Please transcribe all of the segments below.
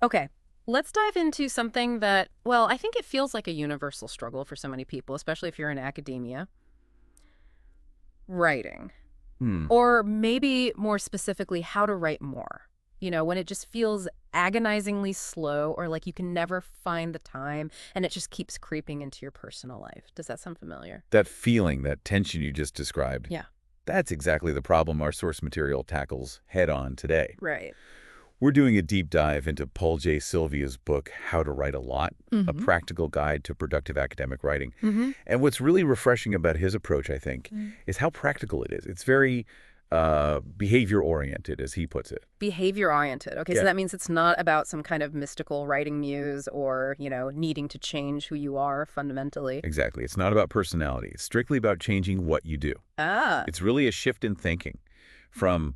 Okay, let's dive into something that, well, I think it feels like a universal struggle for so many people, especially if you're in academia. Writing. Hmm. Or maybe more specifically, how to write more. When it just feels agonizingly slow or like you can never find the time and it just keeps creeping into your personal life. Does that sound familiar? That feeling, that tension you just described, Yeah. that's exactly the problem our source material tackles head-on today. Right. We're doing a deep dive into Paul J. Silvia's book, How to Write a Lot, a Mm-hmm. practical guide to productive academic writing. Mm-hmm. And what's really refreshing about his approach, I think, Mm. is how practical it is. It's very behavior-oriented, as he puts it. Behavior oriented. Okay, so Yeah, that means it's not about some kind of mystical writing muse or, needing to change who you are fundamentally. exactly. It's not about personality. It's strictly about changing what you do. Ah, It's really a shift in thinking from,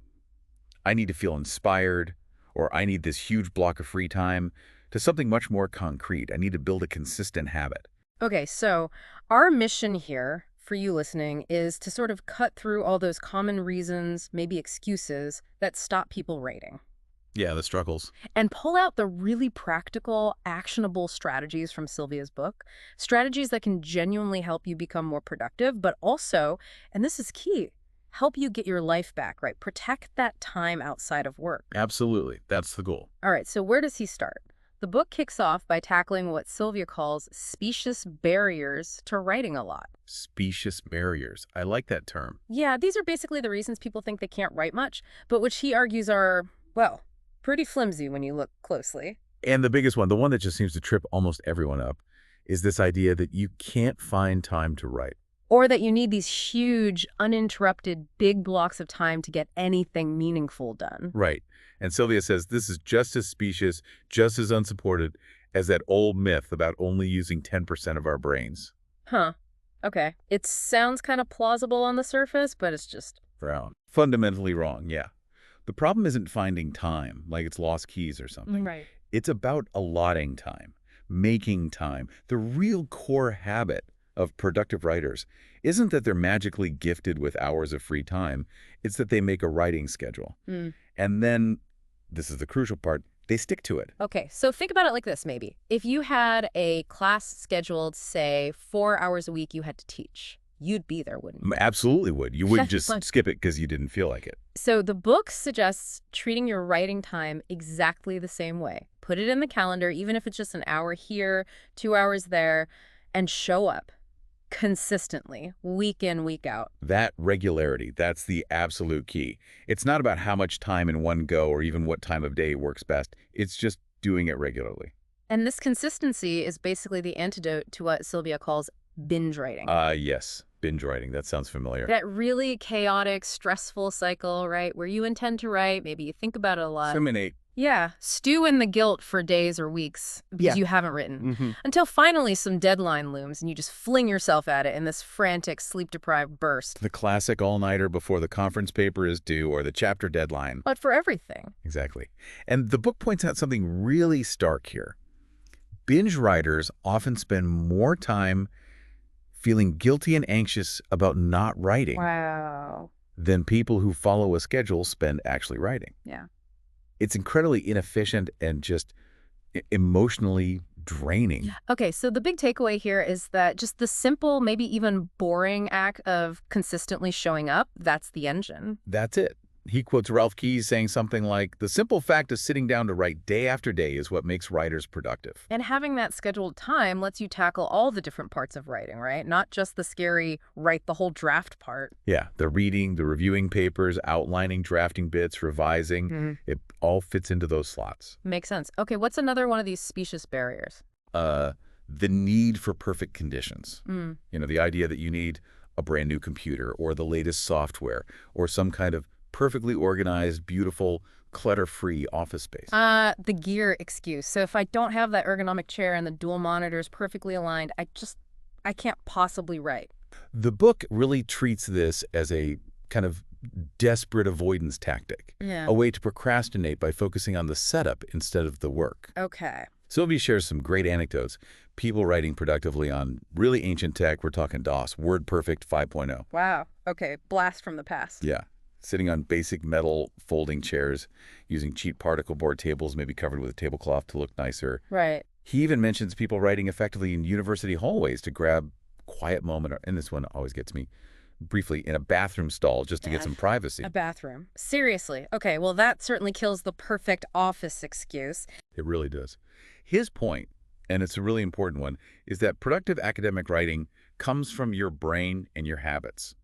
I need to feel inspired, or I need this huge block of free time, to something much more concrete. I need to build a consistent habit. okay, so our mission here for you listening is to sort of cut through all those common reasons, maybe excuses, that stop people writing Yeah, the struggles. and pull out the really practical, actionable strategies from Sylvia's book, strategies that can genuinely help you become more productive, but also, and this is key, help you get your life back, right? Protect that time outside of work. Absolutely. That's the goal. All right, so where does he start? The book kicks off by tackling what Sylvia calls specious barriers to writing a lot. Specious barriers. I like that term. Yeah, these are basically the reasons people think they can't write much, but which he argues are, well, pretty flimsy when you look closely. And the biggest one, the one that just seems to trip almost everyone up, is this idea that you can't find time to write. Or that you need these huge, uninterrupted, big blocks of time to get anything meaningful done. Right. And Sylvia says this is just as specious, just as unsupported as that old myth about only using 10% of our brains. Huh. Okay. It sounds kind of plausible on the surface, but it's just... Brown. Fundamentally wrong, yeah. The problem isn't finding time, like it's lost keys or something. Right. It's about allotting time, making time. The real core habit of productive writers isn't that they're magically gifted with hours of free time. It's that they make a writing schedule. Mm. And then, this is the crucial part, they stick to it. Okay, so think about it like this, maybe. If you had a class scheduled, say, 4 hours a week you had to teach, you'd be there, wouldn't you? Absolutely would. You wouldn't just Like- skip it because you didn't feel like it. So the book suggests treating your writing time exactly the same way. Put it in the calendar, even if it's just an hour here, 2 hours there, and show up consistently, week in, week out. That regularity, that's the absolute key. It's not about how much time in one go or even what time of day works best. It's just doing it regularly. And this consistency is basically the antidote to what Sylvia calls binge writing. Yes. Binge writing. That sounds familiar. That really chaotic, stressful cycle, right? Where you intend to write, maybe you think about it a lot. Disseminate. Yeah, stew in the guilt for days or weeks because you haven't written. Until finally some deadline looms and you just fling yourself at it in this frantic, sleep-deprived burst. The classic all-nighter before the conference paper is due or the chapter deadline. But for everything. Exactly. And the book points out something really stark here. Binge writers often spend more time feeling guilty and anxious about not writing Wow. than people who follow a schedule spend actually writing. Yeah. It's incredibly inefficient and just emotionally draining. Okay, so the big takeaway here is that just the simple, maybe even boring act of consistently showing up, that's the engine. That's it. He quotes Ralph Keyes saying something like, "The simple fact of sitting down to write day after day is what makes writers productive." And having that scheduled time lets you tackle all the different parts of writing, right? Not just the scary write the whole draft part. Yeah, the reading, the reviewing papers, outlining, drafting bits, revising, it all fits into those slots. Makes sense. Okay, what's another one of these specious barriers? The need for perfect conditions. Mm. The idea that you need a brand new computer or the latest software or some kind of perfectly organized, beautiful, clutter-free office space. The gear excuse. So if I don't have that ergonomic chair and the dual monitors perfectly aligned, I can't possibly write. The book really treats this as a kind of desperate avoidance tactic, Yeah. a way to procrastinate by focusing on the setup instead of the work. Okay. Sylvia shares some great anecdotes, people writing productively on really ancient tech. We're talking DOS, WordPerfect 5.0. Wow. Okay. Blast from the past. Yeah. sitting on basic metal folding chairs, using cheap particle board tables, maybe covered with a tablecloth to look nicer. Right. He even mentions people writing effectively in university hallways to grab quiet moment, and this one always gets me, briefly in a bathroom stall just to get some privacy. A bathroom. Seriously. Okay, well, that certainly kills the perfect office excuse. It really does. His point, and it's a really important one, is that productive academic writing comes from your brain and your habits.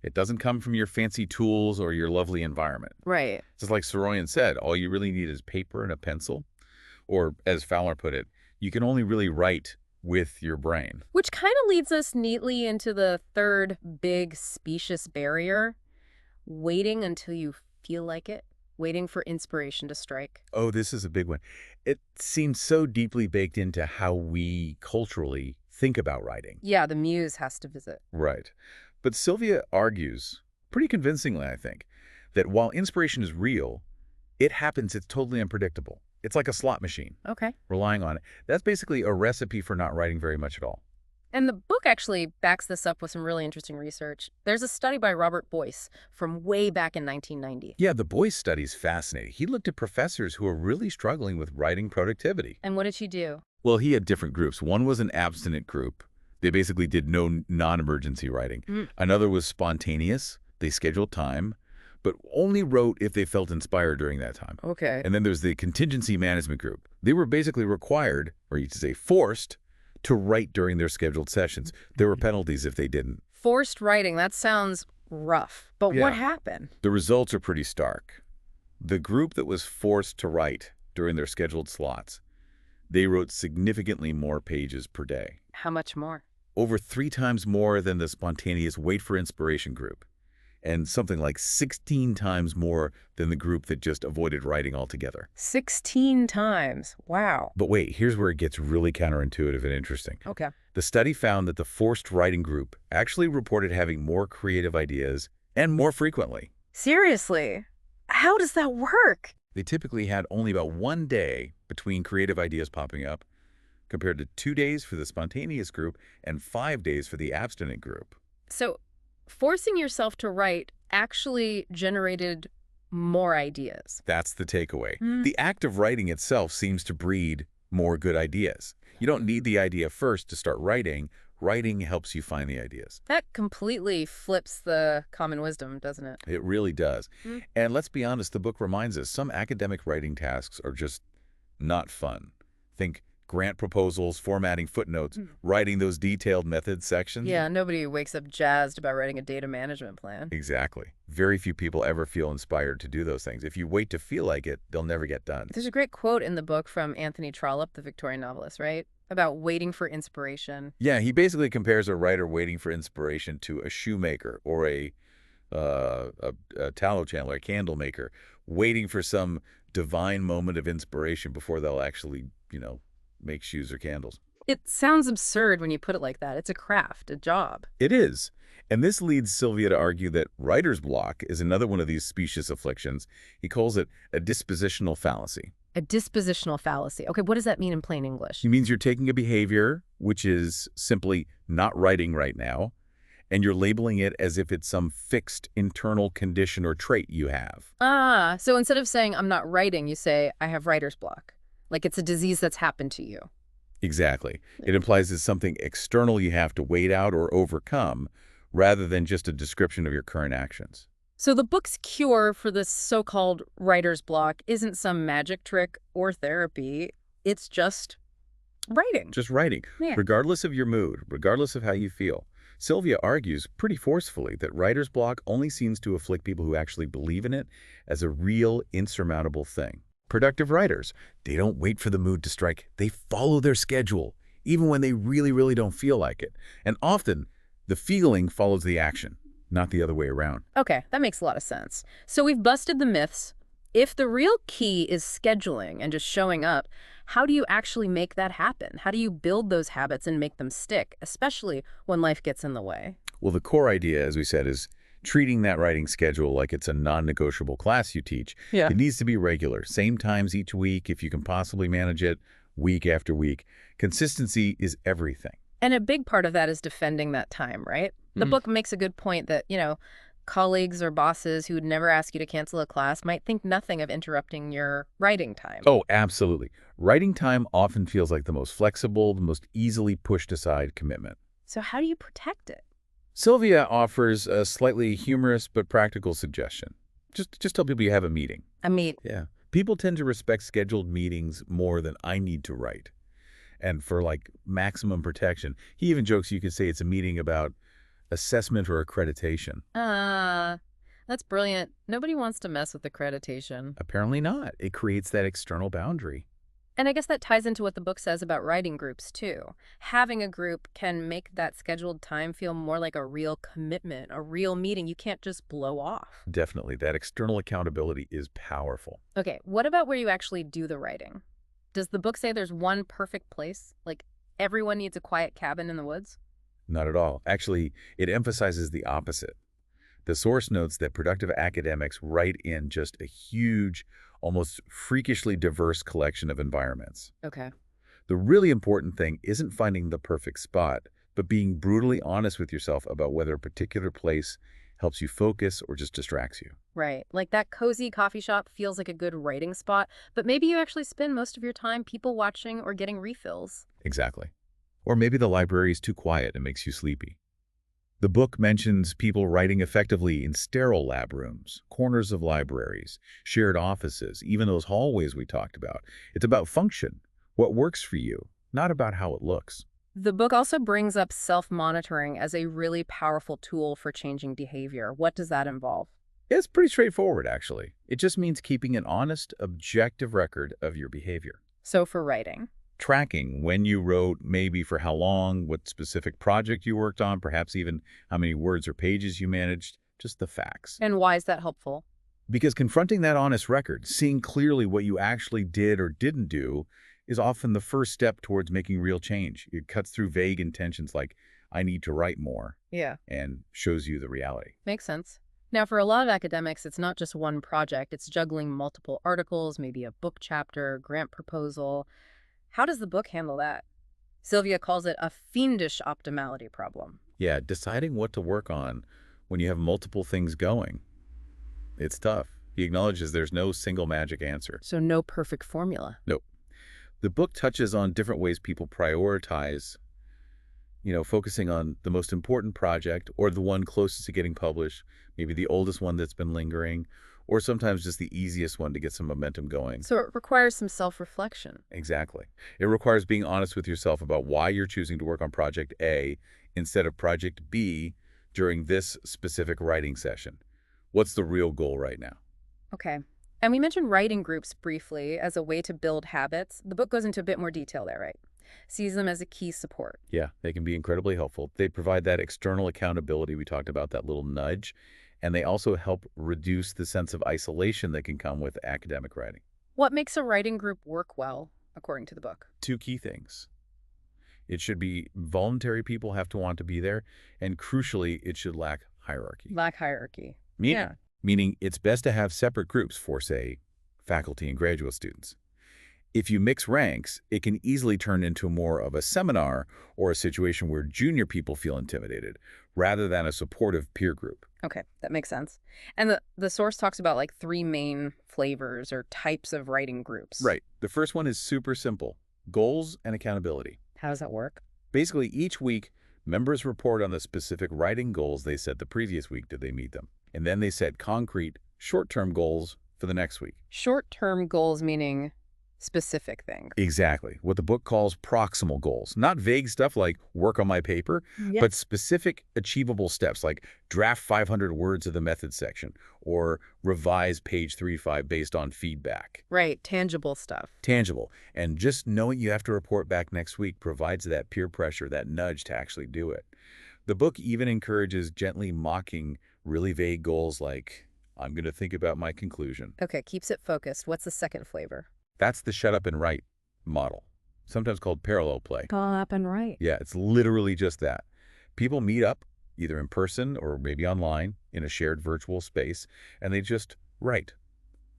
It doesn't come from your fancy tools or your lovely environment. Right. Just like Soroyan said, all you really need is paper and a pencil. Or, as Fowler put it, you can only really write with your brain. Which kind of leads us neatly into the third big specious barrier, waiting until you feel like it, waiting for inspiration to strike. Oh, this is a big one. It seems so deeply baked into how we culturally think about writing. Yeah, the muse has to visit. Right. But Silvia argues, pretty convincingly, I think, that while inspiration is real, it's totally unpredictable. It's like a slot machine, Okay. relying on it. That's basically a recipe for not writing very much at all. And the book actually backs this up with some really interesting research. There's a study by Robert Boyce from way back in 1990. Yeah, the Boyce study's fascinating. He looked at professors who are really struggling with writing productivity. And what did she do? Well, he had different groups. One was an abstinent group. They basically did no non-emergency writing. Another was spontaneous. They scheduled time, but only wrote if they felt inspired during that time. Okay. And then there's the contingency management group. They were basically required, or you could say forced, to write during their scheduled sessions. There were penalties if they didn't. Forced writing, that sounds rough. But Yeah. what happened? The results are pretty stark. The group that was forced to write during their scheduled slots, they wrote significantly more pages per day. How much more? Over 3 times more than the spontaneous wait for inspiration group, and something like 16 times more than the group that just avoided writing altogether. 16 times. Wow. But wait, here's where it gets really counterintuitive and interesting. Okay. The study found that the forced writing group actually reported having more creative ideas and more frequently. Seriously? How does that work? They typically had only about 1 day between creative ideas popping up, compared to 2 days for the spontaneous group and 5 days for the abstinent group. So, forcing yourself to write actually generated more ideas. That's the takeaway. The act of writing itself seems to breed more good ideas. You don't need the idea first to start writing. Writing helps you find the ideas. That completely flips the common wisdom, doesn't it? It really does. And let's be honest, the book reminds us some academic writing tasks are just not fun. Think grant proposals, formatting footnotes, writing those detailed methods sections. Yeah, nobody wakes up jazzed about writing a data management plan. Exactly. Very few people ever feel inspired to do those things. If you wait to feel like it, they'll never get done. There's a great quote in the book from Anthony Trollope, the Victorian novelist, right? About waiting for inspiration. Yeah, he basically compares a writer waiting for inspiration to a shoemaker or a tallow chandler, a candle maker, waiting for some divine moment of inspiration before they'll actually, make shoes or candles. It sounds absurd when you put it like that. It's a craft, a job. It is. And this leads Silvia to argue that writer's block is another one of these specious afflictions. He calls it a dispositional fallacy. A dispositional fallacy. Okay, what does that mean in plain English? It means you're taking a behavior, which is simply not writing right now, and you're labeling it as if it's some fixed internal condition or trait you have. Ah, so instead of saying I'm not writing, you say I have writer's block. Like it's a disease that's happened to you. Exactly. It implies it's something external you have to wait out or overcome, rather than just a description of your current actions. So the book's cure for this so-called writer's block isn't some magic trick or therapy. It's just writing. Just writing, Yeah. regardless of your mood, regardless of how you feel. Silvia argues pretty forcefully that writer's block only seems to afflict people who actually believe in it as a real, insurmountable thing. Productive writers, they don't wait for the mood to strike. They follow their schedule, even when they really, really don't feel like it. And often, the feeling follows the action, not the other way around. Okay, that makes a lot of sense. So we've busted the myths. If the real key is scheduling and just showing up, how do you actually make that happen? How do you build those habits and make them stick, especially when life gets in the way? Well, the core idea, as we said, is treating that writing schedule like it's a non-negotiable class you teach. Yeah. It needs to be regular, same times each week if you can possibly manage it, week after week. Consistency is everything. And a big part of that is defending that time, right? The book makes a good point that, Colleagues or bosses who would never ask you to cancel a class might think nothing of interrupting your writing time. Oh, absolutely. Writing time often feels like the most flexible, the most easily pushed aside commitment. So how do you protect it? Silvia offers a slightly humorous but practical suggestion. Just tell people you have a meeting. I mean, Yeah. People tend to respect scheduled meetings more than I need to write. And for like maximum protection, he even jokes you could say it's a meeting about assessment or accreditation. that's brilliant. Nobody wants to mess with accreditation. Apparently not. It creates that external boundary. And I guess that ties into what the book says about writing groups, too. Having a group can make that scheduled time feel more like a real commitment, a real meeting you can't just blow off. Definitely. That external accountability is powerful. Okay, what about where you actually do the writing? Does the book say there's one perfect place? Like everyone needs a quiet cabin in the woods? Not at all. Actually, it emphasizes the opposite. The source notes that productive academics write in just a huge, almost freakishly diverse collection of environments. Okay. The really important thing isn't finding the perfect spot, but being brutally honest with yourself about whether a particular place helps you focus or just distracts you. Right. Like that cozy coffee shop feels like a good writing spot, but maybe you actually spend most of your time people watching or getting refills. Exactly. Or maybe the library is too quiet and makes you sleepy. The book mentions people writing effectively in sterile lab rooms, corners of libraries, shared offices, even those hallways we talked about. It's about function, what works for you, not about how it looks. The book also brings up self-monitoring as a really powerful tool for changing behavior. What does that involve? It's pretty straightforward, actually. It just means keeping an honest, objective record of your behavior. So for writing. Tracking when you wrote, maybe for how long, what specific project you worked on, perhaps even how many words or pages you managed, just the facts. And why is that helpful? Because confronting that honest record, seeing clearly what you actually did or didn't do, is often the first step towards making real change. It cuts through vague intentions like, I need to write more, Yeah. and shows you the reality. Makes sense. Now, for a lot of academics, it's not just one project. It's juggling multiple articles, maybe a book chapter, grant proposal. How does the book handle that? Silvia calls it a fiendish optimality problem. Yeah, deciding what to work on when you have multiple things going. It's tough. He acknowledges there's no single magic answer. So no perfect formula. Nope. The book touches on different ways people prioritize, focusing on the most important project or the one closest to getting published, maybe the oldest one that's been lingering, or sometimes just the easiest one to get some momentum going. So it requires some self-reflection. Exactly. It requires being honest with yourself about why you're choosing to work on Project A instead of Project B during this specific writing session. What's the real goal right now? Okay. And we mentioned writing groups briefly as a way to build habits. The book goes into a bit more detail there, right? Sees them as a key support. Yeah, they can be incredibly helpful. They provide that external accountability we talked about, that little nudge, and they also help reduce the sense of isolation that can come with academic writing. What makes a writing group work well, according to the book? Two key things. It should be voluntary, people have to want to be there, and crucially, it should lack hierarchy. Lack hierarchy. Meaning it's best to have separate groups for, say, faculty and graduate students. If you mix ranks, it can easily turn into more of a seminar or a situation where junior people feel intimidated, rather than a supportive peer group. Okay, that makes sense. And the source talks about like 3 main flavors or types of writing groups. Right. The first one is super simple: goals and accountability. How does that work? Basically, each week, members report on the specific writing goals they set the previous week. Did they meet them? And then they set concrete, short-term goals for the next week. Short-term goals meaning specific things. Exactly. What the book calls proximal goals. Not vague stuff like work on my paper, but specific achievable steps like draft 500 words of the methods section or revise page 3-5 based on feedback. Right, tangible stuff. Tangible. And just knowing you have to report back next week provides that peer pressure, that nudge to actually do it. The book even encourages gently mocking really vague goals like, I'm going to think about my conclusion. Okay, keeps it focused. What's the second flavor? That's the shut up and write model, sometimes called parallel play. Shut up and write. Yeah, it's literally just that. People meet up, either in person or maybe online, in a shared virtual space, and they just write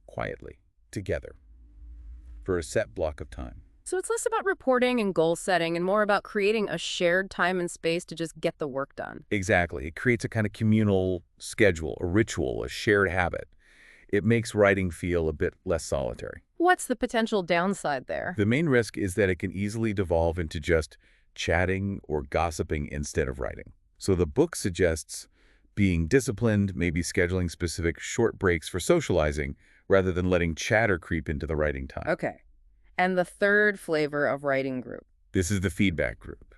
quietly, together, for a set block of time. So it's less about reporting and goal setting and more about creating a shared time and space to just get the work done. Exactly. It creates a kind of communal schedule, a ritual, a shared habit. It makes writing feel a bit less solitary. What's the potential downside there? The main risk is that it can easily devolve into just chatting or gossiping instead of writing. So the book suggests being disciplined, maybe scheduling specific short breaks for socializing, rather than letting chatter creep into the writing time. Okay. And the third flavor of writing group. This is the feedback group.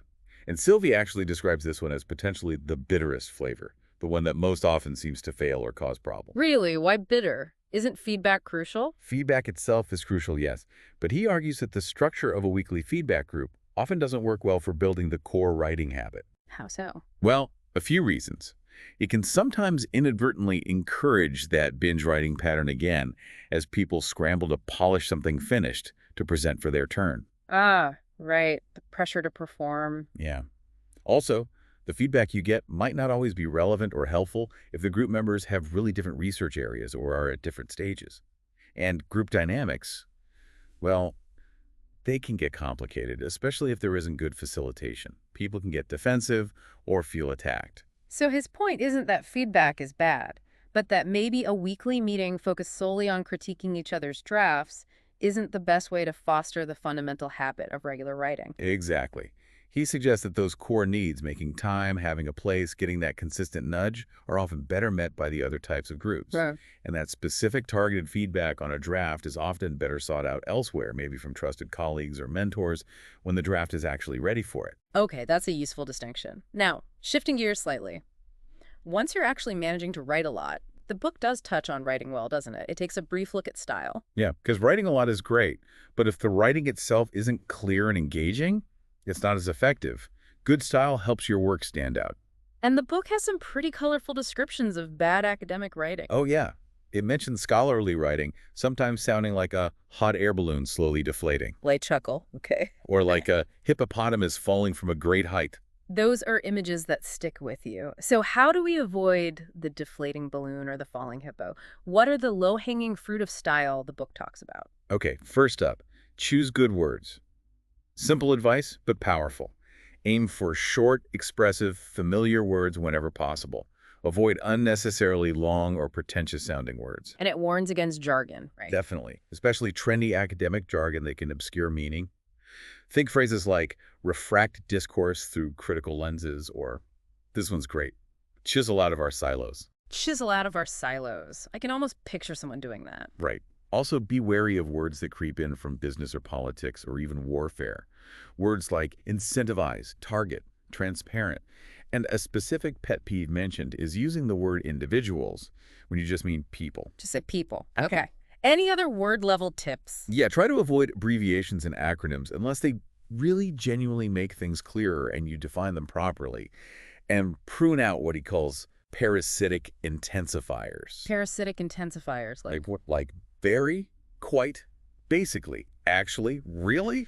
And Sylvia actually describes this one as potentially the bitterest flavor, the one that most often seems to fail or cause problems. Really? Why bitter? Isn't feedback crucial? Feedback itself is crucial, yes, but he argues that the structure of a weekly feedback group often doesn't work well for building the core writing habit. How so? Well, a few reasons. It can sometimes inadvertently encourage that binge writing pattern again as people scramble to polish something finished to present for their turn. Ah, right. The pressure to perform. Yeah. Also, the feedback you get might not always be relevant or helpful if the group members have really different research areas or are at different stages. And group dynamics, well, they can get complicated, especially if there isn't good facilitation. People can get defensive or feel attacked. So his point isn't that feedback is bad, but that maybe a weekly meeting focused solely on critiquing each other's drafts isn't the best way to foster the fundamental habit of regular writing. Exactly. He suggests that those core needs, making time, having a place, getting that consistent nudge, are often better met by the other types of groups. Right. And that specific targeted feedback on a draft is often better sought out elsewhere, maybe from trusted colleagues or mentors, when the draft is actually ready for it. Okay, that's a useful distinction. Now, shifting gears slightly. Once you're actually managing to write a lot, the book does touch on writing well, doesn't it? It takes a brief look at style. Yeah, because writing a lot is great, but if the writing itself isn't clear and engaging, it's not as effective. Good style helps your work stand out. And the book has some pretty colorful descriptions of bad academic writing. Oh, yeah. It mentions scholarly writing, sometimes sounding like a hot air balloon slowly deflating, Light chuckle, okay. or like a hippopotamus falling from a great height. Those are images that stick with you. So how do we avoid the deflating balloon or the falling hippo? What are the low-hanging fruit of style the book talks about? Okay, first up, choose good words. Simple advice, but powerful. Aim for short, expressive, familiar words whenever possible. Avoid unnecessarily long or pretentious-sounding words. And it warns against jargon, right? Definitely, especially trendy academic jargon that can obscure meaning. Think phrases like refract discourse through critical lenses, or this one's great, chisel out of our silos. Chisel out of our silos. I can almost picture someone doing that. Right. Also, be wary of words that creep in from business or politics or even warfare. Words like incentivize, target, transparent. And a specific pet peeve mentioned is using the word individuals when you just mean people. Just say people. Okay. Any other word-level tips? Yeah, try to avoid abbreviations and acronyms unless they really genuinely make things clearer and you define them properly. And prune out what he calls parasitic intensifiers. Parasitic intensifiers. Like what? Like very, quite, basically, actually, really?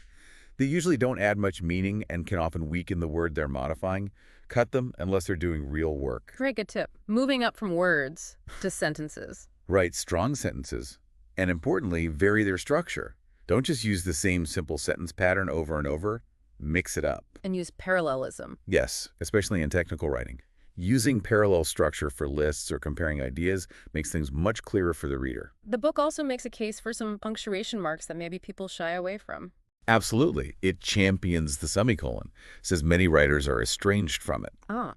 They usually don't add much meaning and can often weaken the word they're modifying. Cut them unless they're doing real work. Very good tip. Moving up from words to sentences. Write strong sentences. And importantly, vary their structure. Don't just use the same simple sentence pattern over and over. Mix it up. And use parallelism. Yes, especially in technical writing. Using parallel structure for lists or comparing ideas makes things much clearer for the reader. The book also makes a case for some punctuation marks that maybe people shy away from. Absolutely. It champions the semicolon, says many writers are estranged from it. Ah.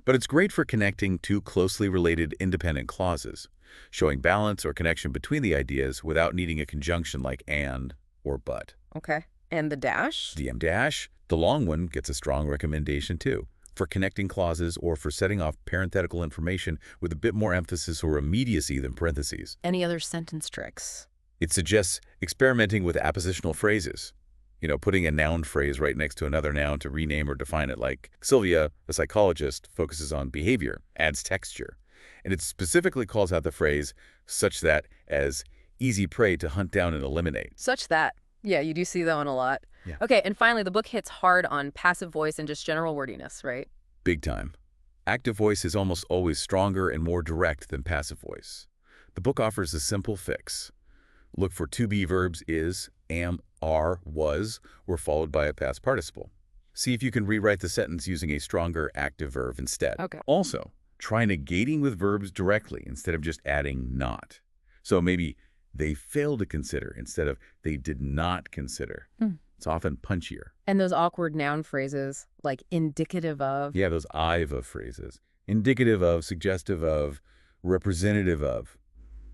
But it's great for connecting two closely related independent clauses, showing balance or connection between the ideas without needing a conjunction like and or but. Okay. And the dash? The dash, the long one, gets a strong recommendation too, for connecting clauses or for setting off parenthetical information with a bit more emphasis or immediacy than parentheses. Any other sentence tricks? It suggests experimenting with appositional phrases. Putting a noun phrase right next to another noun to rename or define it, like Silvia, a psychologist, focuses on behavior, adds texture. And it specifically calls out the phrase such that as easy prey to hunt down and eliminate. Such that. Yeah, you do see that one a lot. Yeah. Okay, and finally, the book hits hard on passive voice and just general wordiness, right? Big time. Active voice is almost always stronger and more direct than passive voice. The book offers a simple fix. Look for to-be verbs is, am, are, was, were followed by a past participle. See if you can rewrite the sentence using a stronger active verb instead. Okay. Also, try negating with verbs directly instead of just adding not. So maybe they failed to consider instead of they did not consider. It's often punchier. And those awkward noun phrases, like indicative of. Yeah, those I've of phrases. Indicative of, suggestive of, representative of.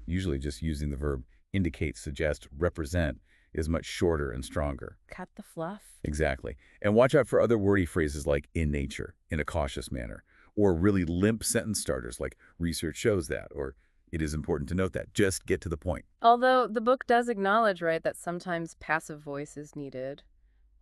Usually just using the verb indicate, suggest, represent is much shorter and stronger. Cut the fluff. Exactly. And watch out for other wordy phrases like in nature, in a cautious manner, or really limp sentence starters like research shows that, or it is important to note that. Just get to the point. Although the book does acknowledge, right, that sometimes passive voice is needed,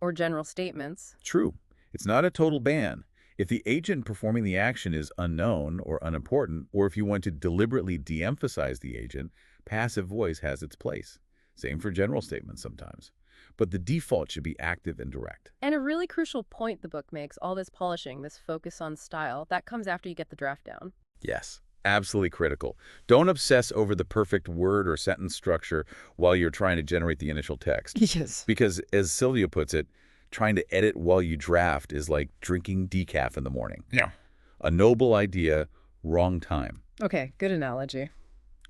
or general statements. True. It's not a total ban. If the agent performing the action is unknown or unimportant, or if you want to deliberately de-emphasize the agent, passive voice has its place. Same for general statements sometimes. But the default should be active and direct. And a really crucial point the book makes, all this polishing, this focus on style, that comes after you get the draft down. Yes, absolutely critical. Don't obsess over the perfect word or sentence structure while you're trying to generate the initial text. Yes. Because, as Silvia puts it, trying to edit while you draft is like drinking decaf in the morning. Yeah. A noble idea, wrong time. Okay, good analogy.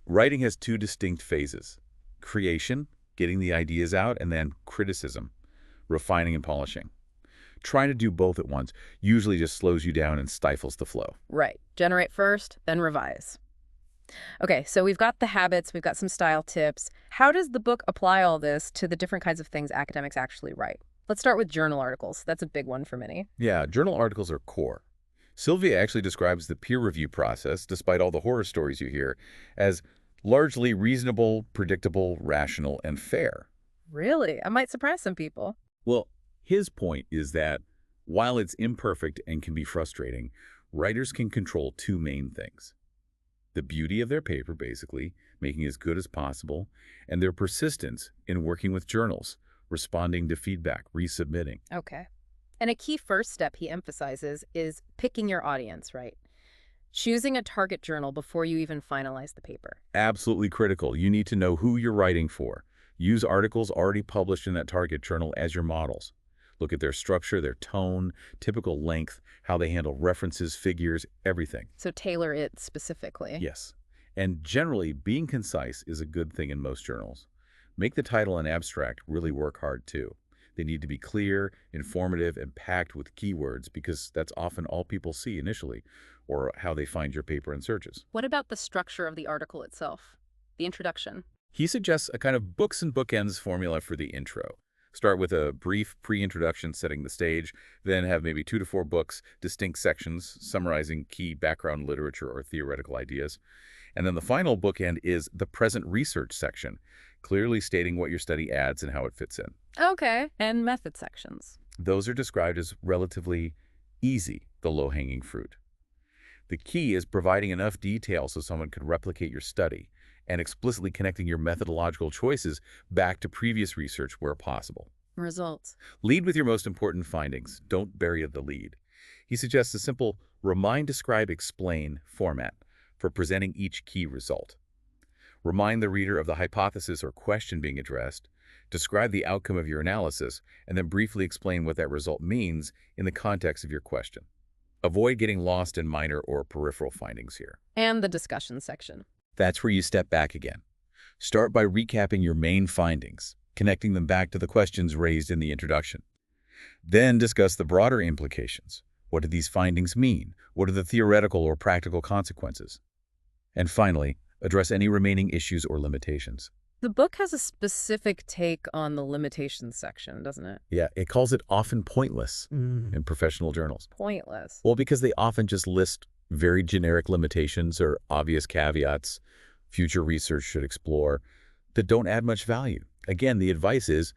Writing has two distinct phases. Creation, getting the ideas out, and then criticism, refining and polishing. Trying to do both at once usually just slows you down and stifles the flow. Right. Generate first, then revise. Okay, so we've got the habits, we've got some style tips. How does the book apply all this to the different kinds of things academics actually write? Let's start with journal articles. That's a big one for many. Yeah, journal articles are core. Sylvia actually describes the peer review process, despite all the horror stories you hear, as largely reasonable, predictable, rational, and fair. Really? I might surprise some people. Well, his point is that while it's imperfect and can be frustrating, writers can control two main things. The beauty of their paper, basically, making it as good as possible, and their persistence in working with journals, responding to feedback, resubmitting. Okay. And a key first step he emphasizes is picking your audience, right? Choosing a target journal before you even finalize the paper. Absolutely critical. You need to know who you're writing for. Use articles already published in that target journal as your models. Look at their structure, their tone, typical length, how they handle references, figures, everything. So tailor it specifically. Yes. And generally, being concise is a good thing in most journals. Make the title and abstract really work hard too. They need to be clear, informative, and packed with keywords because that's often all people see initially, or how they find your paper in searches. What about the structure of the article itself? The introduction. He suggests a kind of books and bookends formula for the intro. Start with a brief pre-introduction setting the stage, then have maybe 2 to 4 books, distinct sections, summarizing key background literature or theoretical ideas. And then the final bookend is the present research section, clearly stating what your study adds and how it fits in. Okay. And method sections. Those are described as relatively easy, the low-hanging fruit. The key is providing enough detail so someone can replicate your study and explicitly connecting your methodological choices back to previous research where possible. Results. Lead with your most important findings. Don't bury the lead. He suggests a simple remind, describe, explain format for presenting each key result. Remind the reader of the hypothesis or question being addressed, describe the outcome of your analysis, and then briefly explain what that result means in the context of your question. Avoid getting lost in minor or peripheral findings here. And the discussion section. That's where you step back again. Start by recapping your main findings, connecting them back to the questions raised in the introduction. Then discuss the broader implications. What do these findings mean? What are the theoretical or practical consequences? And finally, address any remaining issues or limitations. The book has a specific take on the limitations section, doesn't it? Yeah, it calls it often pointless in professional journals. Pointless. Well, because they often just list very generic limitations or obvious caveats future research should explore that don't add much value. Again, the advice is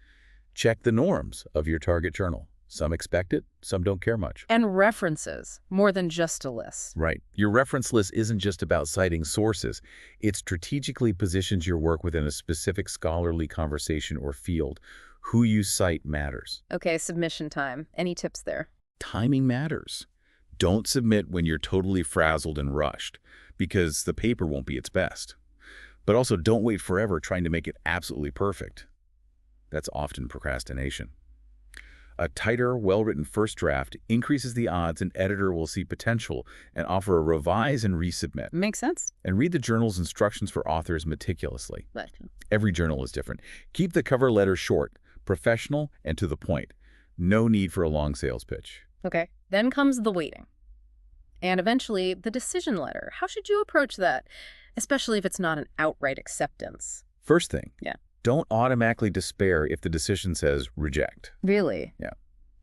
check the norms of your target journal. Some expect it, some don't care much. And references, more than just a list. Right. Your reference list isn't just about citing sources. It strategically positions your work within a specific scholarly conversation or field. Who you cite matters. Okay, submission time. Any tips there? Timing matters. Don't submit when you're totally frazzled and rushed, because the paper won't be its best. But also don't wait forever trying to make it absolutely perfect. That's often procrastination. A tighter, well-written first draft increases the odds an editor will see potential and offer a revise and resubmit. Makes sense. And read the journal's instructions for authors meticulously. But Every journal is different. Keep the cover letter short, professional, and to the point. No need for a long sales pitch. okay, then comes the waiting. And eventually, the decision letter. How should you approach that? Especially if it's not an outright acceptance. First thing, Yeah. don't automatically despair if the decision says reject. Really? Yeah.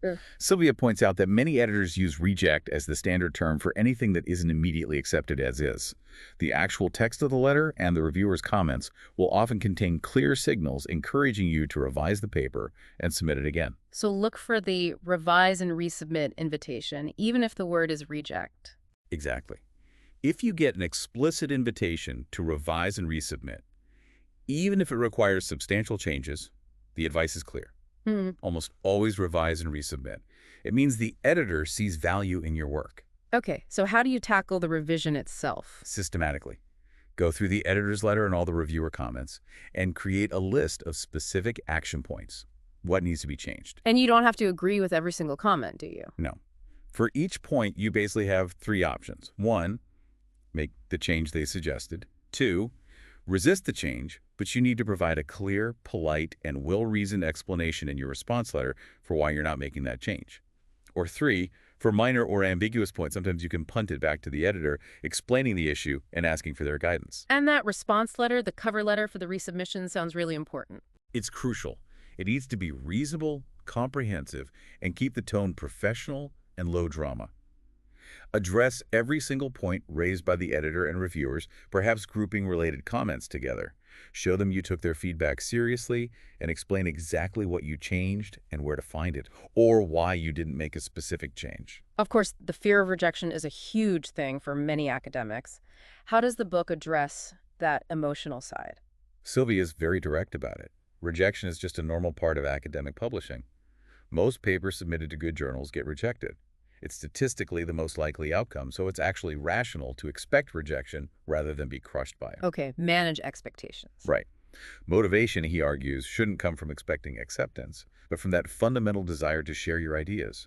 Ugh. Sylvia points out that many editors use reject as the standard term for anything that isn't immediately accepted as is. The actual text of the letter and the reviewer's comments will often contain clear signals encouraging you to revise the paper and submit it again. So look for the revise and resubmit invitation, even if the word is reject. Exactly. If you get an explicit invitation to revise and resubmit, even if it requires substantial changes, the advice is clear. Almost always revise and resubmit. It means the editor sees value in your work. Okay, so how do you tackle the revision itself? Systematically. Go through the editor's letter and all the reviewer comments, and create a list of specific action points. What needs to be changed? And you don't have to agree with every single comment, do you? No. For each point, you basically have 3 options. 1, make the change they suggested. 2, resist the change, but you need to provide a clear, polite, and well-reasoned explanation in your response letter for why you're not making that change. Or 3, for minor or ambiguous points, sometimes you can punt it back to the editor, explaining the issue and asking for their guidance. And that response letter, the cover letter for the resubmission, sounds really important. It's crucial. It needs to be reasonable, comprehensive, and keep the tone professional and low drama. Address every single point raised by the editor and reviewers, perhaps grouping related comments together. Show them you took their feedback seriously and explain exactly what you changed and where to find it, or why you didn't make a specific change. Of course, the fear of rejection is a huge thing for many academics. How does the book address that emotional side? Silvia is very direct about it. Rejection is just a normal part of academic publishing. Most papers submitted to good journals get rejected. It's statistically the most likely outcome, so it's actually rational to expect rejection rather than be crushed by it. Okay, manage expectations. Right. Motivation, he argues, shouldn't come from expecting acceptance, but from that fundamental desire to share your ideas.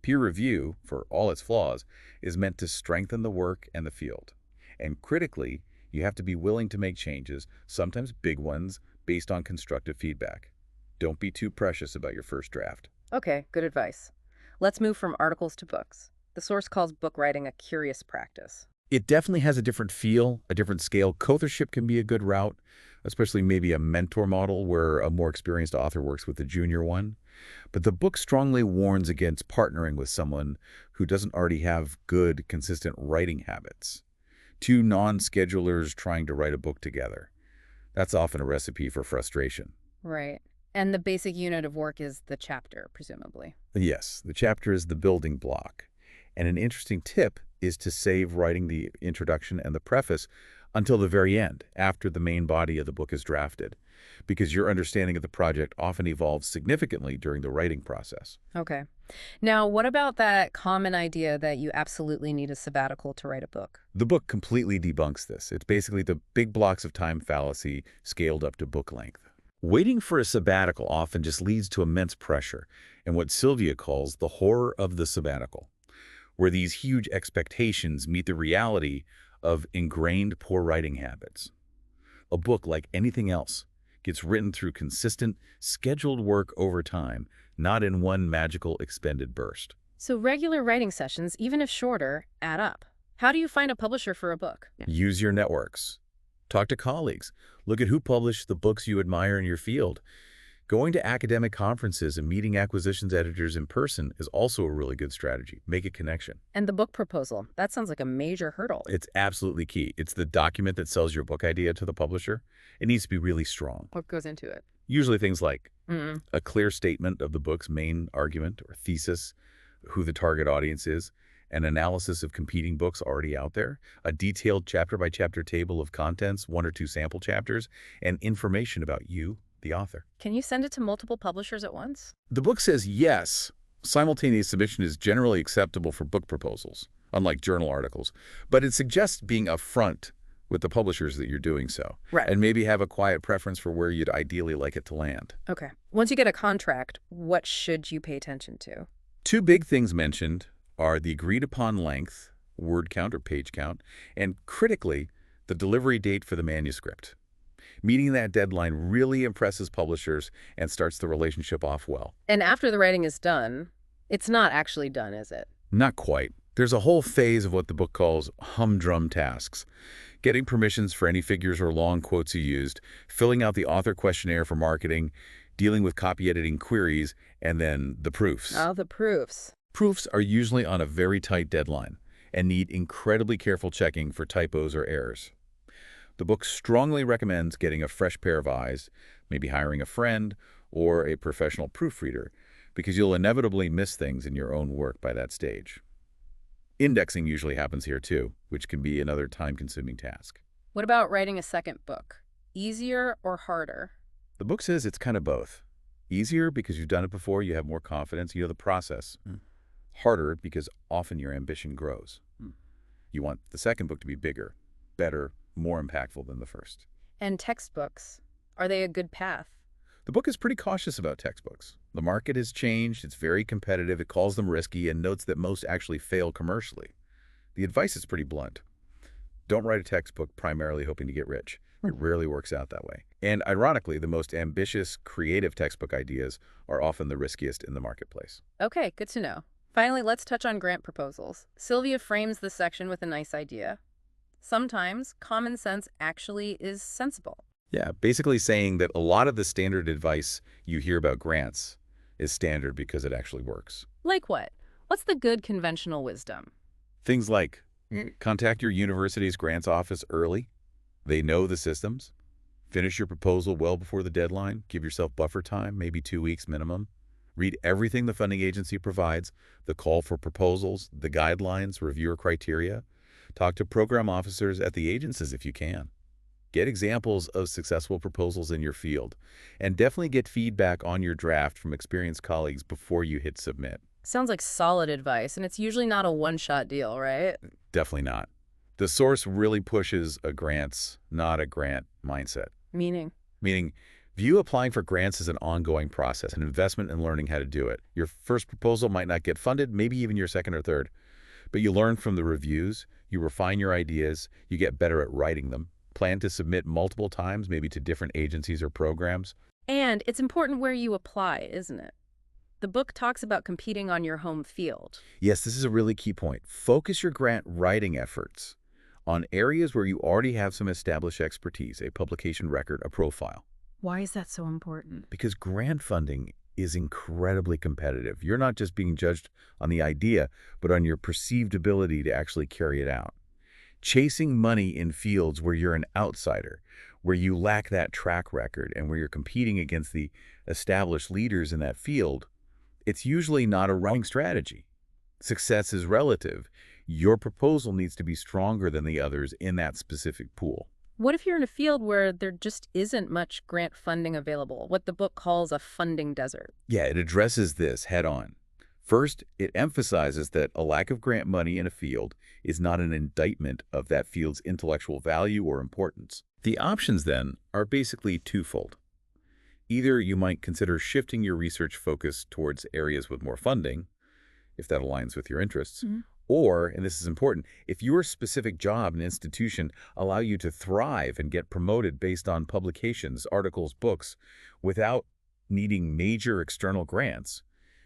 Peer review, for all its flaws, is meant to strengthen the work and the field. And critically, you have to be willing to make changes, sometimes big ones, based on constructive feedback. Don't be too precious about your first draft. Okay, good advice. Let's move from articles to books. The source calls book writing a curious practice. It definitely has a different feel, a different scale. Co-authorship can be a good route, especially maybe a mentor model where a more experienced author works with a junior one. But the book strongly warns against partnering with someone who doesn't already have good, consistent writing habits. 2 non-schedulers trying to write a book together. That's often a recipe for frustration. Right. And the basic unit of work is the chapter, presumably. Yes, the chapter is the building block. And an interesting tip is to save writing the introduction and the preface until the very end, after the main body of the book is drafted, because your understanding of the project often evolves significantly during the writing process. Okay. Now, what about that common idea that you absolutely need a sabbatical to write a book? The book completely debunks this. It's basically the big blocks of time fallacy scaled up to book length. Waiting for a sabbatical often just leads to immense pressure and what Silvia calls the horror of the sabbatical, where these huge expectations meet the reality of ingrained poor writing habits. A book, like anything else, gets written through consistent, scheduled work over time, not in one magical expended burst. So regular writing sessions, even if shorter, add up. How do you find a publisher for a book? Use your networks. Talk to colleagues. Look at who published the books you admire in your field. Going to academic conferences and meeting acquisitions editors in person is also a really good strategy. Make a connection. And the book proposal, that sounds like a major hurdle. It's absolutely key. It's the document that sells your book idea to the publisher. It needs to be really strong. What goes into it? Usually things like a clear statement of the book's main argument or thesis, who the target audience is, an analysis of competing books already out there, a detailed chapter-by-chapter table of contents, 1 or 2 sample chapters, and information about you, the author. Can you send it to multiple publishers at once? The book says yes. Simultaneous submission is generally acceptable for book proposals, unlike journal articles, but it suggests being upfront with the publishers that you're doing so, Right. and maybe have a quiet preference for where you'd ideally like it to land. Okay. Once you get a contract, what should you pay attention to? Two big things mentioned are the agreed-upon length, word count or page count, and critically, the delivery date for the manuscript. Meeting that deadline really impresses publishers and starts the relationship off well. And after the writing is done, it's not actually done, is it? Not quite. There's a whole phase of what the book calls humdrum tasks. Getting permissions for any figures or long quotes you used, filling out the author questionnaire for marketing, dealing with copy editing queries, and then the proofs. Oh, the proofs. Proofs are usually on a very tight deadline and need incredibly careful checking for typos or errors. The book strongly recommends getting a fresh pair of eyes, maybe hiring a friend or a professional proofreader, because you'll inevitably miss things in your own work by that stage. Indexing usually happens here too, which can be another time-consuming task. What about writing a second book? Easier or harder? The book says it's kind of both. Easier because you've done it before, you have more confidence, you know the process. Harder because often your ambition grows. You want the second book to be bigger, better, more impactful than the first. And textbooks, are they a good path? The book is pretty cautious about textbooks. The market has changed, it's very competitive, it calls them risky, and notes that most actually fail commercially. The advice is pretty blunt. Don't write a textbook primarily hoping to get rich. It rarely works out that way. And ironically, the most ambitious, creative textbook ideas are often the riskiest in the marketplace. Okay, good to know. Finally, let's touch on grant proposals. Silvia frames this section with a nice idea. Sometimes common sense actually is sensible. Yeah, basically saying that a lot of the standard advice you hear about grants is standard because it actually works. Like what? What's the good conventional wisdom? Things like contact your university's grants office early. They know the systems. Finish your proposal well before the deadline. Give yourself buffer time, maybe 2 weeks minimum. Read everything the funding agency provides, the call for proposals, the guidelines, reviewer criteria. Talk to program officers at the agencies if you can. Get examples of successful proposals in your field, and definitely get feedback on your draft from experienced colleagues before you hit submit. Sounds like solid advice, and it's usually not a one-shot deal, right? Definitely not. The source really pushes a grants, not a grant mindset. Meaning, view applying for grants as an ongoing process, an investment in learning how to do it. Your first proposal might not get funded, maybe even your second or third, but you learn from the reviews, you refine your ideas, you get better at writing them. Plan to submit multiple times, maybe to different agencies or programs. and it's important where you apply, isn't it? The book talks about competing on your home field. Yes, this is a really key point. Focus your grant writing efforts on areas where you already have some established expertise, a publication record, a profile. Why is that so important? Because grant funding is incredibly competitive. You're not just being judged on the idea, but on your perceived ability to actually carry it out. Chasing money in fields where you're an outsider, where you lack that track record, and where you're competing against the established leaders in that field, it's usually not a running strategy. Success is relative. Your proposal needs to be stronger than the others in that specific pool. What if you're in a field where there just isn't much grant funding available, what the book calls a funding desert? Yeah, it addresses this head on. First, it emphasizes that a lack of grant money in a field is not an indictment of that field's intellectual value or importance. The options, then, are basically twofold. Either you might consider shifting your research focus towards areas with more funding, if that aligns with your interests, or, and this is important, if your specific job and institution allow you to thrive and get promoted based on publications, articles, books, without needing major external grants,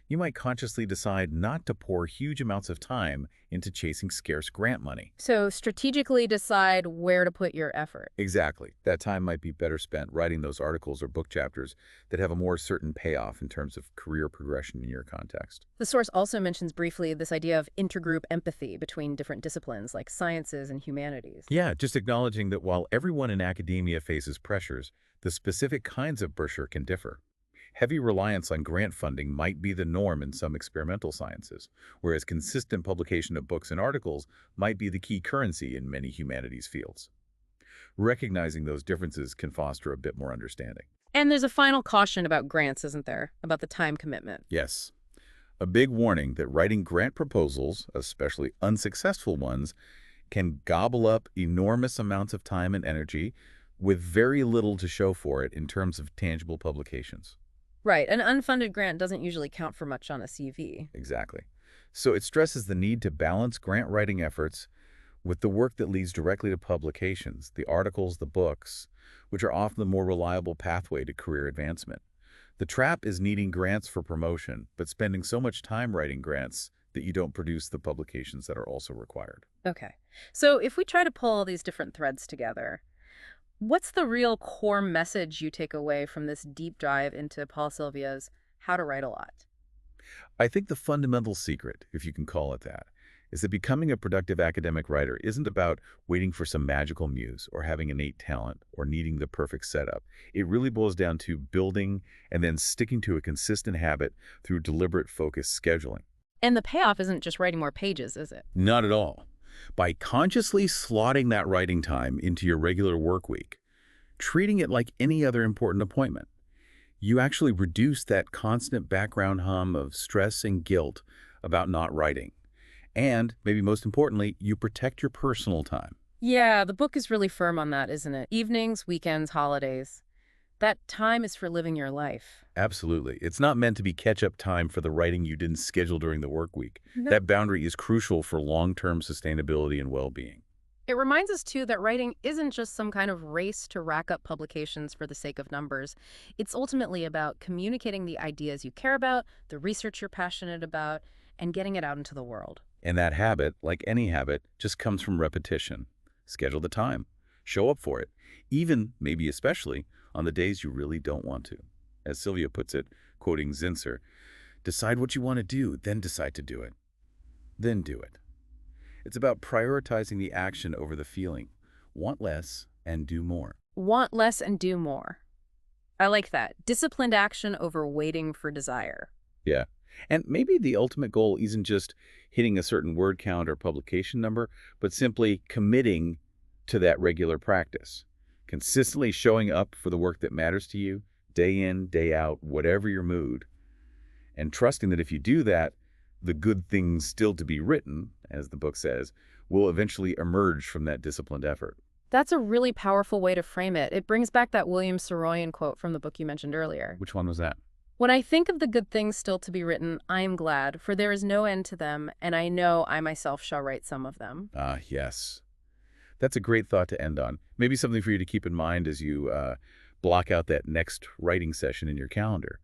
you might consciously decide not to pour huge amounts of time into chasing scarce grant money. So strategically decide where to put your effort. Exactly. That time might be better spent writing those articles or book chapters that have a more certain payoff in terms of career progression in your context. The source also mentions briefly this idea of intergroup empathy between different disciplines like sciences and humanities. Yeah, just acknowledging that while everyone in academia faces pressures, the specific kinds of pressure can differ. Heavy reliance on grant funding might be the norm in some experimental sciences, whereas consistent publication of books and articles might be the key currency in many humanities fields. Recognizing those differences can foster a bit more understanding. And there's a final caution about grants, isn't there? About the time commitment. Yes. A big warning that writing grant proposals, especially unsuccessful ones, can gobble up enormous amounts of time and energy with very little to show for it in terms of tangible publications. Right, an unfunded grant doesn't usually count for much on a CV. Exactly. So it stresses the need to balance grant writing efforts with the work that leads directly to publications, the articles, the books, which are often the more reliable pathway to career advancement. The trap is needing grants for promotion, but spending so much time writing grants that you don't produce the publications that are also required. Okay. So if we try to pull all these different threads together, what's the real core message you take away from this deep dive into Paul Sylvia's How to Write a Lot? I think the fundamental secret, if you can call it that, is that becoming a productive academic writer isn't about waiting for some magical muse or having innate talent or needing the perfect setup. It really boils down to building and then sticking to a consistent habit through deliberate focused scheduling. And the payoff isn't just writing more pages, is it? Not at all. By consciously slotting that writing time into your regular work week, treating it like any other important appointment, you actually reduce that constant background hum of stress and guilt about not writing. And, maybe most importantly, you protect your personal time. Yeah, the book is really firm on that, isn't it? Evenings, weekends, holidays. That time is for living your life. Absolutely. It's not meant to be catch-up time for the writing you didn't schedule during the work week. No. That boundary is crucial for long-term sustainability and well-being. It reminds us, too, that writing isn't just some kind of race to rack up publications for the sake of numbers. It's ultimately about communicating the ideas you care about, the research you're passionate about, and getting it out into the world. And that habit, like any habit, just comes from repetition. Schedule the time. Show up for it. Even, maybe especially, on the days you really don't want to. As Silvia puts it, quoting Zinsser, decide what you want to do, then decide to do it. Then do it. It's about prioritizing the action over the feeling. Want less and do more. Want less and do more. I like that. Disciplined action over waiting for desire. Yeah. And maybe the ultimate goal isn't just hitting a certain word count or publication number, but simply committing to that regular practice. Consistently showing up for the work that matters to you, day in, day out, whatever your mood. And trusting that if you do that, the good things still to be written, as the book says, will eventually emerge from that disciplined effort. That's a really powerful way to frame it. It brings back that William Saroyan quote from the book you mentioned earlier. Which one was that? When I think of the good things still to be written, I am glad, for there is no end to them, and I know I myself shall write some of them. Ah, yes. That's a great thought to end on. Maybe something for you to keep in mind as you block out that next writing session in your calendar.